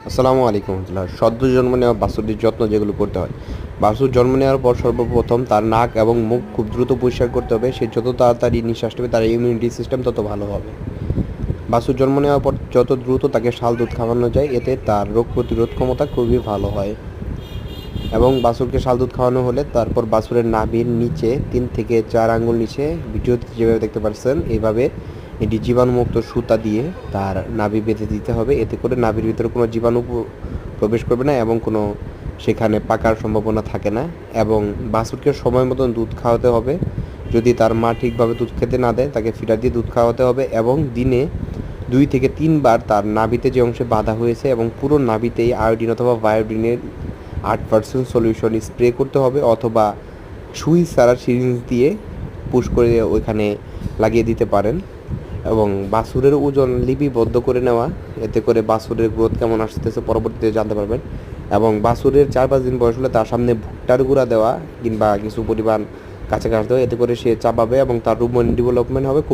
আসসালামু আলাইকুম রহমতুল্লাহ। সদ্য জন্ম নেওয়া বাছুরটির যত্ন যেগুলো করতে হয়, বাছুর জন্ম নেওয়ার পর সর্বপ্রথম তার নাক এবং মুখ খুব দ্রুত পরিষ্কার করতে হবে। সে যত তাড়াতাড়ি নিঃশ্বাস নেবে তার ইমিউনিটি সিস্টেম তত ভালো হবে। বাছুর জন্ম নেওয়ার পর যত দ্রুত তাকে শাল দুধ খাওয়ানো যায় এতে তার রোগ প্রতিরোধ ক্ষমতা খুবই ভালো হয়। এবং বাছুরকে শাল দুধ খাওয়ানো হলে তারপর বাছুরের নাভির নিচে 3 থেকে 4 আঙ্গুল নিচে ভিডিওতে যেভাবে দেখতে পাচ্ছেন এইভাবে এটি জীবাণুমুক্ত সুতা দিয়ে তার নাভি বেঁধে দিতে হবে। এতে করে নাভির ভিতরে কোনো জীবাণু প্রবেশ করবে না এবং কোনো সেখানে পাকার সম্ভাবনা থাকে না। এবং বাছুরকে সময় মতন দুধ খাওয়াতে হবে। যদি তার মা ঠিকভাবে দুধ খেতে না দেয় তাকে ফিডার দিয়ে দুধ খাওয়াতে হবে এবং দিনে 2 থেকে 3 বার তার নাভিতে যে অংশে বাঁধা হয়েছে এবং পুরো নাভিতেই আয়োডিন অথবা বায়োডিনের 8% সলিউশন স্প্রে করতে হবে, অথবা সুই ছাড়া সিরিঞ্জ দিয়ে পুশ করে ওইখানে লাগিয়ে দিতে পারেন। এবং বাছুরের ওজন লিপিবদ্ধ করে নেওয়া, এতে করে বাছুরের গ্রোথ কেমন আসতেছে পরবর্তীতে জানতে পারবেন। এবং বাছুরের 4-5 দিন বয়স হলে তার সামনে ভুট্টার গুঁড়া দেওয়া কিংবা কিছু পরিমাণ কাঁচা ঘাস দেওয়া, এতে করে সে চাবাবে এবং তার রুমেন ডেভেলপমেন্ট হবে খুব